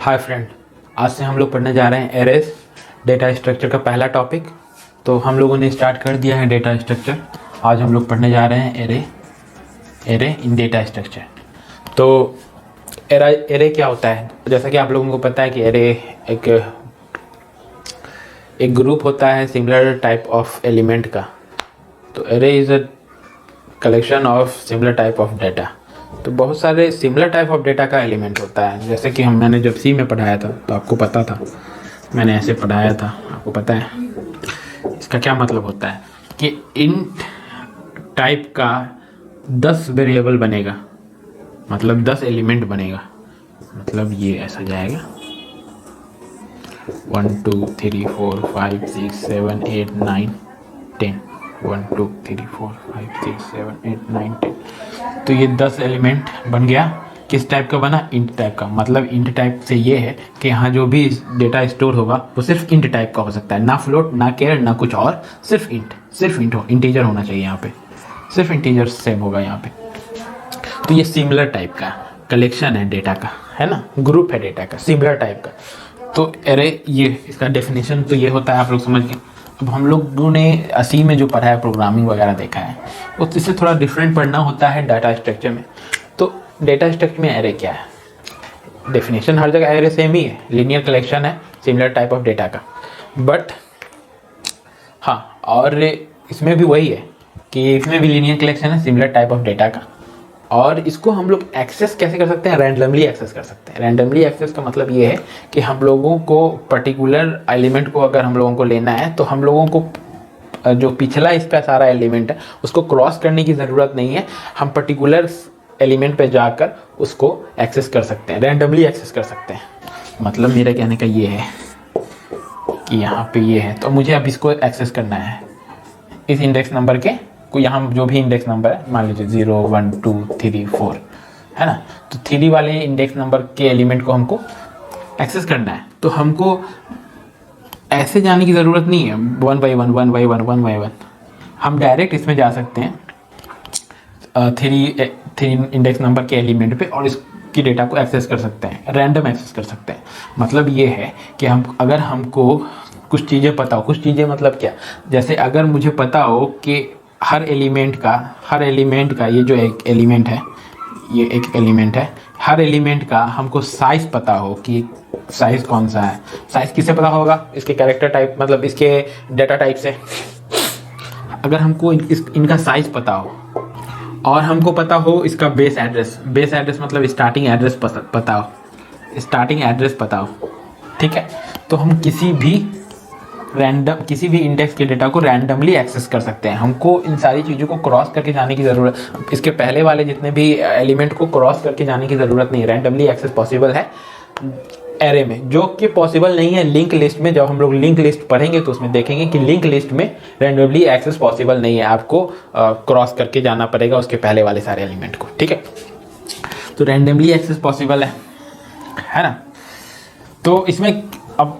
Hi friend, आज से हम लोग पढ़ने जा रहे हैं एरेज डेटा स्ट्रक्चर का पहला टॉपिक। तो हम लोगों ने स्टार्ट कर दिया है डेटा स्ट्रक्चर। आज हम लोग पढ़ने जा रहे हैं एरे इन डेटा स्ट्रक्चर। तो एरे क्या होता है? जैसा कि आप लोगों को पता है कि एरे एक ग्रुप होता है सिमिलर टाइप ऑफ एलिमेंट का। तो array is a collection of similar type of data. तो बहुत सारे सिमिलर टाइप ऑफ डेटा का एलिमेंट होता है। जैसे कि मैंने जब सी में पढ़ाया था तो आपको पता था, मैंने ऐसे पढ़ाया था, आपको पता है इसका क्या मतलब होता है कि इंट टाइप का 10 वेरिएबल बनेगा, मतलब 10 एलिमेंट बनेगा। मतलब ये ऐसा जाएगा 1 2 3 4 5 6 7 8 9 10 1 2 3 4 5 6 7 8 9 10। तो ये 10 एलिमेंट बन गया। किस टाइप का बना? इंट टाइप का। मतलब इंट टाइप से ये है कि यहाँ जो भी डेटा स्टोर होगा वो सिर्फ इंट टाइप का हो सकता है, ना फ्लोट, ना कैर, ना कुछ और, सिर्फ इंट हो, इंटीजर होना चाहिए यहाँ पे, सिर्फ इंटीजर सेव होगा यहाँ पे। तो ये सिमिलर टाइप का कलेक्शन है डेटा का, है ना, ग्रुप है डेटा का सिमिलर टाइप का। तो एरे ये इसका डेफिनेशन तो ये होता है, आप लोग समझ गए। अब हम लोगों ने 80 में जो पढ़ा है, प्रोग्रामिंग वगैरह देखा है, उससे थोड़ा डिफरेंट पढ़ना होता है डाटा स्ट्रक्चर में। तो डेटा स्ट्रक्चर में एरे क्या है? डेफिनेशन हर जगह एरे सेम ही है, लीनियर कलेक्शन है सिमिलर टाइप ऑफ डेटा का। बट हाँ, और इसमें भी वही है कि इसमें भी लीनियर कलेक्शन है सिमिलर टाइप ऑफ डेटा का। और इसको हम लोग एक्सेस कैसे कर सकते हैं? रैंडमली एक्सेस कर सकते हैं। रैंडमली एक्सेस का मतलब ये है कि हम लोगों को पर्टिकुलर एलिमेंट को अगर हम लोगों को लेना है तो हम लोगों को जो पिछला इसका सारा एलिमेंट है उसको क्रॉस करने की ज़रूरत नहीं है। हम पर्टिकुलर एलिमेंट पे जाकर उसको एक्सेस कर सकते हैं, रैंडमली एक्सेस कर सकते हैं। मतलब मेरा कहने का ये है कि यहाँ पे ये है तो मुझे अब इसको एक्सेस करना है, इस इंडेक्स नंबर के को, यहाँ जो भी इंडेक्स नंबर है, मान लीजिए 0 1 2 3 4 है ना। तो 3 वाले इंडेक्स नंबर के एलिमेंट को हमको एक्सेस करना है। तो हमको ऐसे जाने की ज़रूरत नहीं है 1 by 1 हम डायरेक्ट इसमें जा सकते हैं 3 इंडेक्स नंबर के एलिमेंट पे और इसकी डेटा को एक्सेस कर सकते हैं, रैंडम एक्सेस कर सकते हैं। मतलब ये है कि हम अगर हमको कुछ चीज़ें पता हो, कुछ चीज़ें मतलब क्या, जैसे अगर मुझे पता हो कि हर एलिमेंट का ये जो एक एलिमेंट है, ये एक एलिमेंट है, हर एलिमेंट का हमको साइज़ पता हो कि साइज़ कौन सा है। साइज़ किससे पता होगा? इसके कैरेक्टर टाइप, मतलब इसके डेटा टाइप से। अगर हमको इनका साइज़ पता हो और हमको पता हो इसका बेस एड्रेस मतलब स्टार्टिंग एड्रेस पता हो, ठीक है, तो हम किसी भी इंडेक्स के डेटा को रैंडमली एक्सेस कर सकते हैं। हमको इन सारी चीज़ों को क्रॉस करके जाने की ज़रूरत, इसके पहले वाले जितने भी एलिमेंट को क्रॉस करके जाने की ज़रूरत नहीं है। रैंडमली एक्सेस पॉसिबल है एरे में, जो कि पॉसिबल नहीं है लिंक लिस्ट में। जब हम लोग लिंक लिस्ट पढ़ेंगे तो उसमें देखेंगे कि लिंक लिस्ट में रैंडमली एक्सेस पॉसिबल नहीं है, आपको क्रॉस करके जाना पड़ेगा उसके पहले वाले सारे एलिमेंट को, ठीक है। तो रैंडमली एक्सेस पॉसिबल है ना। तो इसमें अब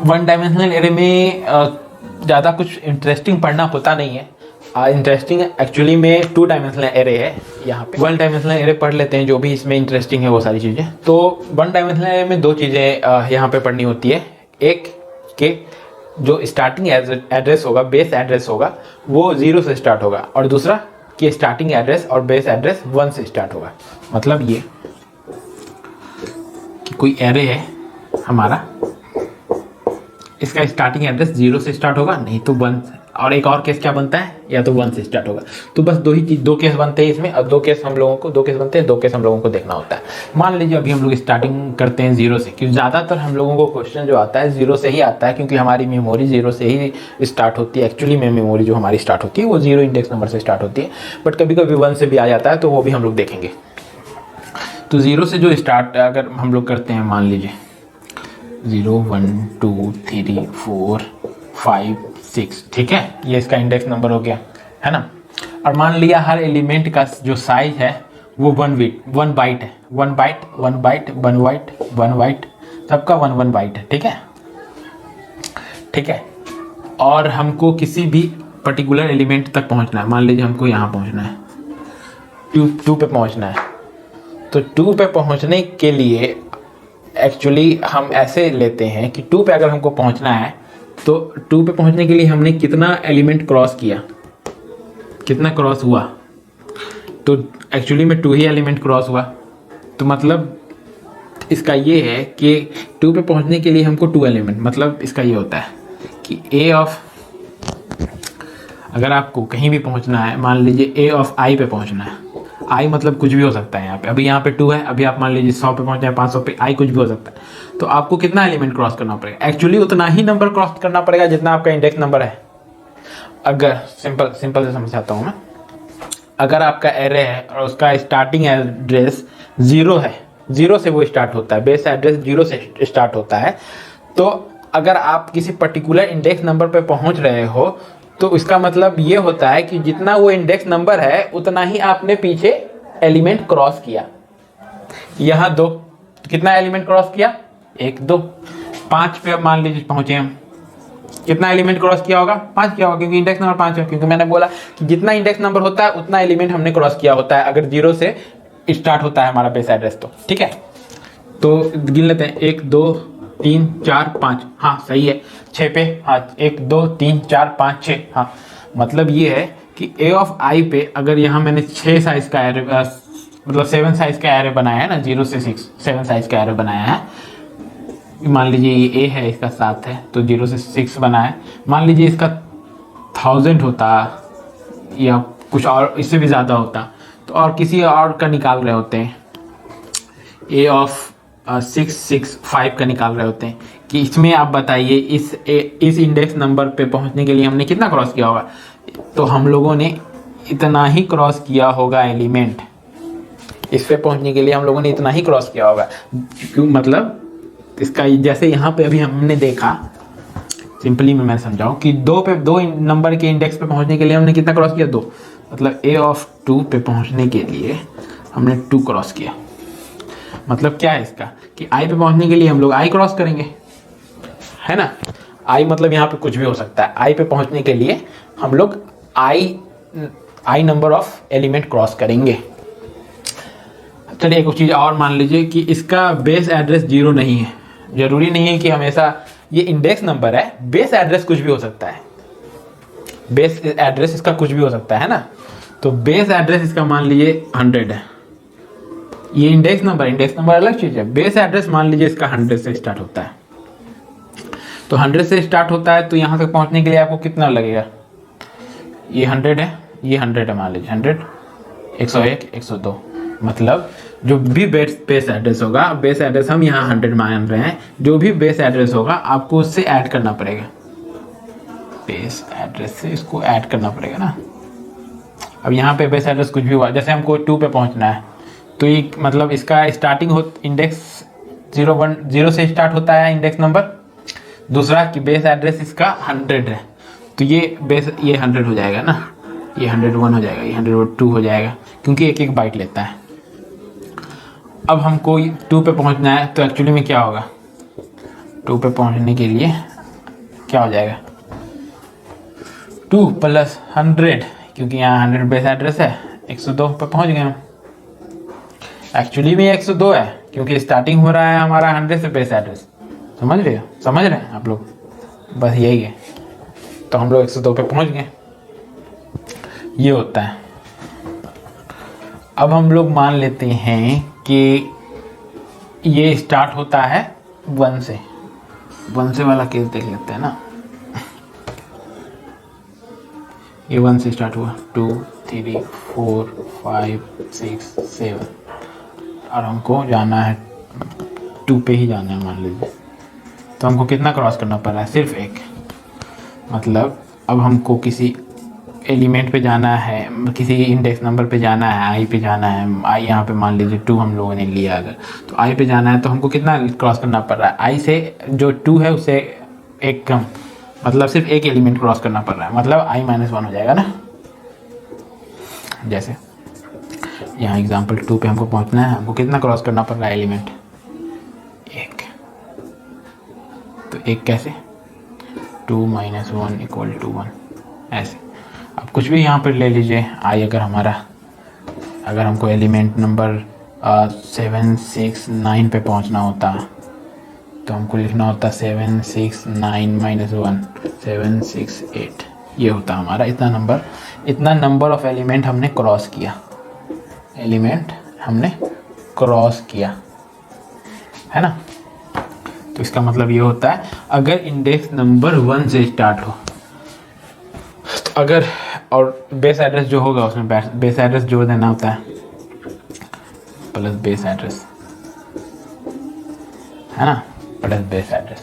1 डायमेंशनल एरे में ज़्यादा कुछ इंटरेस्टिंग पढ़ना होता नहीं है। इंटरेस्टिंग एक्चुअली में 2 डायमेंशनल एरे है। यहाँ पे 1 डायमेंशनल एरे पढ़ लेते हैं, जो भी इसमें इंटरेस्टिंग है वो सारी चीज़ें। तो 1 डायमेंशनल एरे में 2 चीज़ें यहाँ पे पढ़नी होती है। एक के जो स्टार्टिंग एड्रेस होगा, बेस एड्रेस होगा, वो 0 से स्टार्ट होगा, और दूसरा कि स्टार्टिंग एड्रेस और बेस एड्रेस 1 से स्टार्ट होगा। मतलब ये कि कोई एरे है हमारा, इसका स्टार्टिंग एड्रेस 0 से स्टार्ट होगा, नहीं तो 1, और एक और केस क्या बनता है, या तो 1 से स्टार्ट होगा। तो बस दो केस बनते हैं इसमें। अब दो केस हम लोगों को देखना होता है। मान लीजिए अभी हम लोग स्टार्टिंग करते हैं 0 से, क्योंकि ज़्यादातर हम लोगों को क्वेश्चन जो आता है 0 से ही आता है, क्योंकि हमारी मेमोरी 0 से ही स्टार्ट होती है। एक्चुअली में मेमोरी जो हमारी स्टार्ट होती है वो 0 इंडेक्स नंबर से स्टार्ट होती है, बट कभी कभी 1 से भी आ जाता है, तो वो भी हम लोग देखेंगे। तो 0 से जो स्टार्ट अगर हम लोग करते हैं, मान लीजिए 0 1 2 3 4 5 6, ठीक है, ये इसका इंडेक्स नंबर हो गया, है ना। और मान लिया हर एलिमेंट का जो साइज है वो 1 बाइट है, 1 बाइट, सबका 1 बाइट है, ठीक है। और हमको किसी भी पर्टिकुलर एलिमेंट तक पहुंचना है। मान लीजिए हमको यहाँ पहुंचना है, 2 पे पहुंचना है। तो 2 पे पहुंचने के लिए एक्चुअली हम ऐसे लेते हैं कि 2 पे अगर हमको पहुंचना है तो 2 पे पहुंचने के लिए हमने कितना एलिमेंट क्रॉस किया, कितना क्रॉस हुआ, तो एक्चुअली में 2 ही एलिमेंट क्रॉस हुआ। तो मतलब इसका ये है कि 2 पे पहुंचने के लिए हमको 2 एलिमेंट, मतलब इसका ये होता है कि ए ऑफ, अगर आपको कहीं भी पहुंचना है, मान लीजिए ए ऑफ आई पे पहुंचना है, आई मतलब कुछ भी हो सकता है यहाँ पे, अभी यहाँ पे 2 है, अभी आप मान लीजिए 100 पे पहुंच जाए, 500 पे, आई कुछ भी हो सकता है। तो आपको कितना एलिमेंट क्रॉस करना पड़ेगा? एक्चुअली उतना ही नंबर क्रॉस करना पड़ेगा जितना आपका इंडेक्स नंबर है। अगर सिंपल से समझाता हूँ मैं, अगर आपका एरे है और उसका स्टार्टिंग एड्रेस 0 है, 0 से वो स्टार्ट होता है, बेस एड्रेस 0 से स्टार्ट होता है, तो अगर आप किसी पर्टिकुलर इंडेक्स नंबर पे पहुंच रहे हो तो इसका मतलब ये होता है कि जितना वो इंडेक्स नंबर है उतना ही आपने पीछे एलिमेंट क्रॉस किया। यहाँ 2, कितना एलिमेंट क्रॉस किया? 1 2। 5 पे अब मान लीजिए पहुंचे हम, कितना एलिमेंट क्रॉस किया होगा? 5 किया होगा, क्योंकि इंडेक्स नंबर 5 है, क्योंकि मैंने बोला कि जितना इंडेक्स नंबर होता है उतना एलिमेंट हमने क्रॉस किया होता है अगर 0 से स्टार्ट होता है हमारा बेस एड्रेस तो। ठीक है, तो गिन लेते हैं, 1 2 3 4 5, हाँ सही है। 6 पे, हाँ 1 2 3 4 5 6, हाँ मतलब ये है कि ए ऑफ आई पे अगर यहाँ मैंने 6 साइज का एरे, मतलब 7 साइज का एरे बनाया है ना, 0 से 6 7 साइज का एरे बनाया है। मान लीजिए ये ए है, इसका 7 है, तो 0 से 6 बना है। मान लीजिए इसका 1000 होता या कुछ और इससे भी ज़्यादा होता, तो और किसी और का निकाल रहे होते हैं, ए ऑफ 665 का निकाल रहे होते हैं, कि इसमें आप बताइए इस इंडेक्स नंबर पे पहुंचने के लिए हमने कितना क्रॉस किया होगा? तो हम लोगों ने इतना ही क्रॉस किया होगा एलिमेंट, इस पे पहुंचने के लिए हम लोगों ने इतना ही क्रॉस किया होगा। क्यों? मतलब इसका जैसे यहाँ पे अभी हमने देखा, सिंपली मैं समझाऊं कि 2 पे 2 नंबर के इंडेक्स पे पहुंचने के लिए हमने कितना क्रॉस किया? 2। मतलब ए ऑफ 2 पे पहुंचने के लिए हमने 2 क्रॉस किया। मतलब क्या है इसका कि आई पे पहुंचने के लिए हम लोग आई क्रॉस करेंगे, है ना। आई मतलब यहाँ पे कुछ भी हो सकता है। आई पे पहुंचने के लिए हम लोग आई नंबर ऑफ एलिमेंट क्रॉस करेंगे। चलिए एक चीज़ और मान लीजिए कि इसका बेस एड्रेस 0 नहीं है। जरूरी नहीं है कि हमेशा ये इंडेक्स नंबर है, बेस एड्रेस कुछ भी हो सकता है, बेस एड्रेस इसका कुछ भी हो सकता है ना। तो बेस एड्रेस इसका मान लीजिए 100 है, ये इंडेक्स नंबर अलग चीज़ है। बेस एड्रेस मान लीजिए इसका 100 से स्टार्ट होता है, तो 100 से स्टार्ट होता है, तो यहाँ तक पहुँचने के लिए आपको कितना लगेगा? ये 100 है, ये 100 है, मान लीजिए 100 101 102, मतलब जो भी बेस एड्रेस होगा, बेस एड्रेस हम यहाँ 100 मान रहे हैं, जो भी बेस एड्रेस होगा आपको उससे ऐड करना पड़ेगा, बेस एड्रेस से इसको ऐड करना पड़ेगा ना। अब यहाँ पे बेस एड्रेस कुछ भी हुआ, जैसे हमको 2 पे पहुँचना है, तो ये मतलब इसका स्टार्टिंग हो इंडेक्स 0 से स्टार्ट होता है इंडेक्स नंबर। दूसरा कि बेस एड्रेस इसका 100 है, तो ये बेस ये 100 हो जाएगा ना, ये 101 हो जाएगा, ये 102 हो जाएगा, क्योंकि एक एक बाइट लेता है। अब हमको 2 पे पहुंचना है, तो एक्चुअली में क्या होगा? 2 पे पहुंचने के लिए क्या हो जाएगा? 2 + 100, क्योंकि यहाँ 100 बेस एड्रेस है, 102 पे पहुंच गए हम। एक्चुअली में 102 है, क्योंकि स्टार्टिंग हो रहा है हमारा 100 से बेस एड्रेस। समझ रहे हैं आप लोग? बस यही है, तो हम लोग 102 पे पहुंच गए, ये होता है। अब हम लोग मान लेते हैं कि ये स्टार्ट होता है 1 से वाला केस देख लेते हैं ना। ये 1 से स्टार्ट हुआ, 2 3 4 5 6 7, और हमको जाना है 2 पे ही जाना है मान लीजिए। तो हमको कितना क्रॉस करना पड़ रहा है? सिर्फ 1। मतलब अब हमको किसी एलिमेंट पे जाना है, किसी इंडेक्स नंबर पे जाना है, आई पे जाना है। आई यहाँ पे मान लीजिए 2 हम लोगों ने लिया, अगर तो आई पे जाना है तो हमको कितना क्रॉस करना पड़ रहा है? आई से जो 2 है उससे 1 कम, मतलब सिर्फ 1 एलिमेंट क्रॉस करना पड़ रहा है, मतलब i - 1 हो जाएगा ना। जैसे यहाँ एग्जाम्पल 2 पे हमको पहुँचना है, हमको कितना क्रॉस करना पड़ रहा है एलिमेंट? 1। तो 1 कैसे? 2 - 1 = 1, ऐसे। अब कुछ भी यहाँ पर ले लीजिए आई, अगर हमको एलिमेंट नंबर 7 6 9 पे पहुँचना होता, तो हमको लिखना होता 7 6 9 -1 7 6 8, ये होता हमारा इतना नंबर ऑफ एलिमेंट हमने क्रॉस किया, है ना। तो इसका मतलब ये होता है अगर इंडेक्स नंबर 1 से स्टार्ट हो तो अगर, और बेस एड्रेस जो होगा उसमें बेस एड्रेस जोड़ देना होता है प्लस बेस एड्रेस, है ना, प्लस बेस एड्रेस।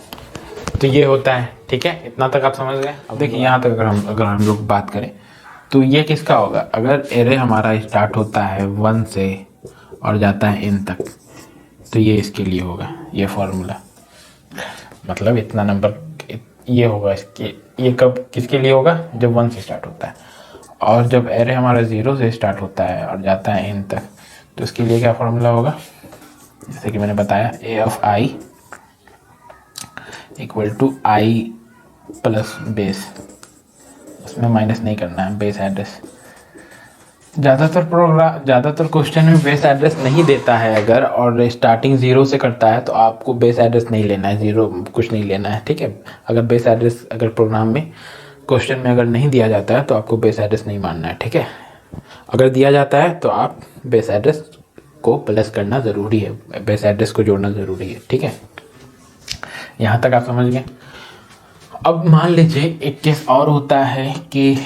तो ये होता है, ठीक है, इतना तक आप समझ गए। अब देखिए यहाँ तक अगर हम लोग बात करें तो ये किसका होगा, अगर एरे हमारा स्टार्ट होता है 1 से और जाता है n तक, तो ये इसके लिए होगा ये फॉर्मूला, मतलब इतना नंबर ये होगा इसके, ये कब किसके लिए होगा, जब 1 से स्टार्ट होता है। और जब एरे हमारा 0 से स्टार्ट होता है और जाता है n तक, तो इसके लिए क्या फॉर्मूला होगा, जैसे कि मैंने बताया a of i equal to i plus base, उसमें माइनस नहीं करना है, बेस एड्रेस। ज़्यादातर क्वेश्चन में बेस एड्रेस नहीं देता है अगर, और स्टार्टिंग 0 से करता है तो आपको बेस एड्रेस नहीं लेना है, 0 कुछ नहीं लेना है, ठीक है। अगर बेस एड्रेस अगर प्रोग्राम में क्वेश्चन में अगर नहीं दिया जाता है तो आपको बेस एड्रेस नहीं मानना है, ठीक है। अगर दिया जाता है तो आप बेस एड्रेस को प्लस करना ज़रूरी है, बेस एड्रेस को जोड़ना ज़रूरी है, ठीक है। यहाँ तक आप समझ गए। अब मान लीजिए एक केस और होता है कि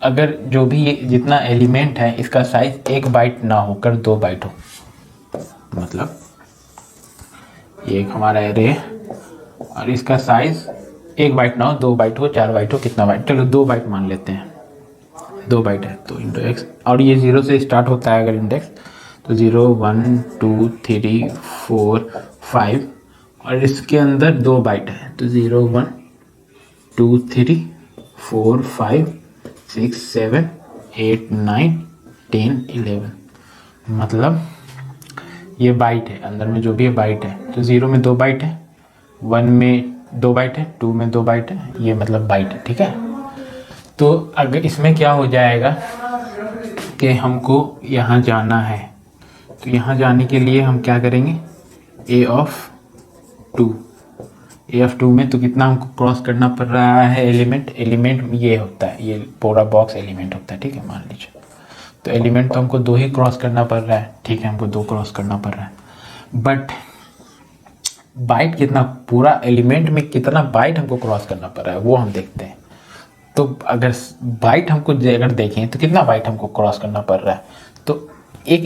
अगर जो भी ये जितना एलिमेंट है इसका साइज 1 बाइट ना होकर 2 बाइट हो, मतलब ये एक हमारा एरे है और इसका साइज 1 बाइट ना हो, 2 बाइट हो, 4 बाइट हो, कितना बाइट, चलो 2 बाइट मान लेते हैं, 2 बाइट है तो इंटू एक्स, और ये 0 से स्टार्ट होता है अगर इंडेक्स, तो 0 1 2 3 4 5, और इसके अंदर 2 बाइट है तो 0 1 2 3 4 5 6 7 8 9 10 11, मतलब ये बाइट है, अंदर में जो भी है बाइट है। तो 0 में 2 बाइट है, 1 में 2 बाइट है, 2 में 2 बाइट है, ये मतलब बाइट है, ठीक है। तो अगर इसमें क्या हो जाएगा कि हमको यहाँ जाना है, तो यहाँ जाने के लिए हम क्या करेंगे, a ऑफ 2 में तो कितना हमको क्रॉस करना पड़ रहा है, एलिमेंट ये होता है, ये पूरा बॉक्स एलिमेंट होता है, ठीक है, मान लीजिए। तो एलिमेंट तो हमको 2 ही क्रॉस करना पड़ रहा है, ठीक है, हमको 2 क्रॉस करना पड़ रहा है, बट बाइट कितना, पूरा एलिमेंट में कितना बाइट हमको क्रॉस करना पड़ रहा है वो हम देखते हैं। तो अगर बाइट हमको अगर देखें तो कितना बाइट हमको क्रॉस करना पड़ रहा है, तो एक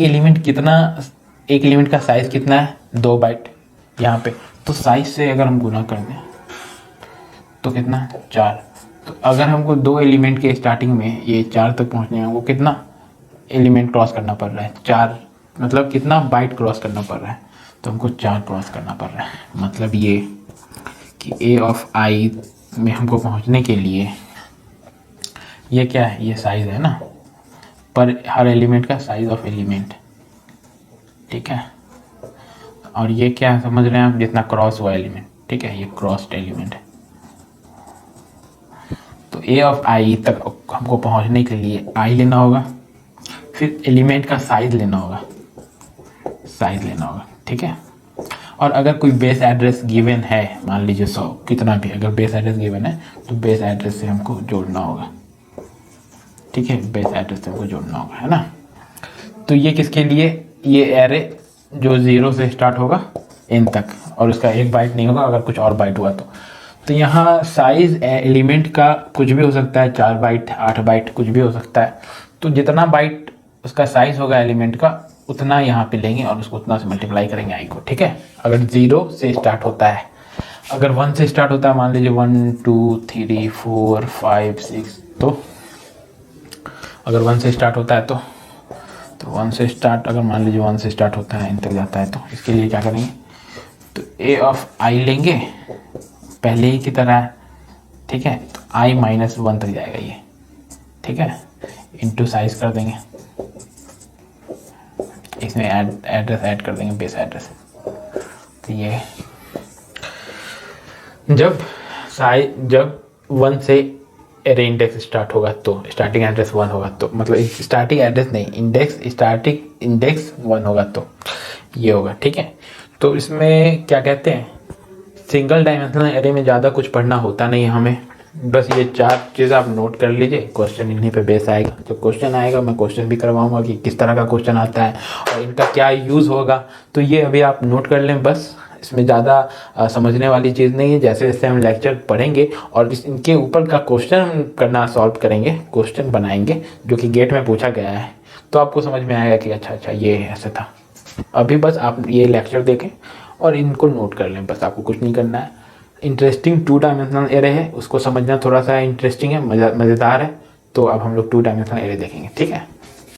एलिमेंट का साइज कितना है, 2 बाइट यहाँ पे, तो साइज से अगर हम गुना कर दें तो कितना, 4। तो अगर हमको 2 एलिमेंट के स्टार्टिंग में ये 4 तक पहुँचने में हमको कितना एलिमेंट क्रॉस करना पड़ रहा है, 4, मतलब कितना बाइट क्रॉस करना पड़ रहा है, तो हमको 4 क्रॉस करना पड़ रहा है। मतलब ये कि a ऑफ i में हमको पहुँचने के लिए ये क्या है, ये साइज है ना, पर हर एलिमेंट का साइज ऑफ एलिमेंट, ठीक है। और ये क्या समझ रहे हैं आप, जितना क्रॉस हुआ एलिमेंट, ठीक है, ये क्रॉस्ड एलिमेंट है। तो a ऑफ i तक हमको पहुंचने के लिए i लेना होगा, फिर एलिमेंट का साइज लेना होगा, ठीक है। और अगर कोई बेस एड्रेस गिवन है, मान लीजिए 100, कितना भी, अगर बेस एड्रेस गिवन है तो बेस एड्रेस से हमको जोड़ना होगा, ठीक है, बेस एड्रेस से हमको जोड़ना होगा, है ना। तो ये किसके लिए, ये एरे जो 0 से स्टार्ट होगा n तक, और उसका 1 बाइट नहीं होगा, अगर कुछ और बाइट हुआ तो यहाँ साइज एलिमेंट का कुछ भी हो सकता है, 4 बाइट 8 बाइट कुछ भी हो सकता है। तो जितना बाइट उसका साइज होगा एलिमेंट का, उतना यहाँ पे लेंगे और उसको उतना से मल्टीप्लाई करेंगे i को, ठीक है। अगर 0 से स्टार्ट होता है, अगर 1 से स्टार्ट होता है, मान लीजिए 1 2 3 4 5 6, तो अगर 1 से स्टार्ट होता है तो 1 से स्टार्ट, अगर मान लीजिए 1 से स्टार्ट होता है n तक जाता है, तो इसके लिए क्या करेंगे, तो a ऑफ i लेंगे पहले ही की तरह, ठीक है, तो i माइनस 1 तक जाएगा ये, ठीक है, इंटू साइज कर देंगे, इसमें एड्रेस ऐड कर देंगे, बेस एड्रेस। तो ये जब 1 से एरे इंडेक्स स्टार्ट होगा तो स्टार्टिंग एड्रेस 1 होगा, तो मतलब स्टार्टिंग एड्रेस नहीं, स्टार्टिंग इंडेक्स 1 होगा तो ये होगा, ठीक है। तो इसमें क्या कहते हैं, सिंगल डायमेंशनल एरे में ज़्यादा कुछ पढ़ना होता नहीं है हमें, बस ये 4 चीज़ आप नोट कर लीजिए। क्वेश्चन इन्हीं पे बेस आएगा। जब क्वेश्चन आएगा मैं क्वेश्चन भी करवाऊंगा कि किस तरह का क्वेश्चन आता है और इनका क्या यूज़ होगा, तो ये अभी आप नोट कर लें बस। इसमें ज़्यादा समझने वाली चीज़ नहीं है। जैसे जैसे हम लेक्चर पढ़ेंगे और इनके ऊपर का क्वेश्चन करना सॉल्व करेंगे, क्वेश्चन बनाएंगे जो कि गेट में पूछा गया है, तो आपको समझ में आएगा कि अच्छा ये ऐसा था। अभी बस आप ये लेक्चर देखें और इनको नोट कर लें, बस आपको कुछ नहीं करना है। इंटरेस्टिंग 2 डायमेंशनल एरे है, उसको समझना थोड़ा सा इंटरेस्टिंग है, मज़ेदार है। तो अब हम लोग 2 डायमेंशनल एरे देखेंगे, ठीक है।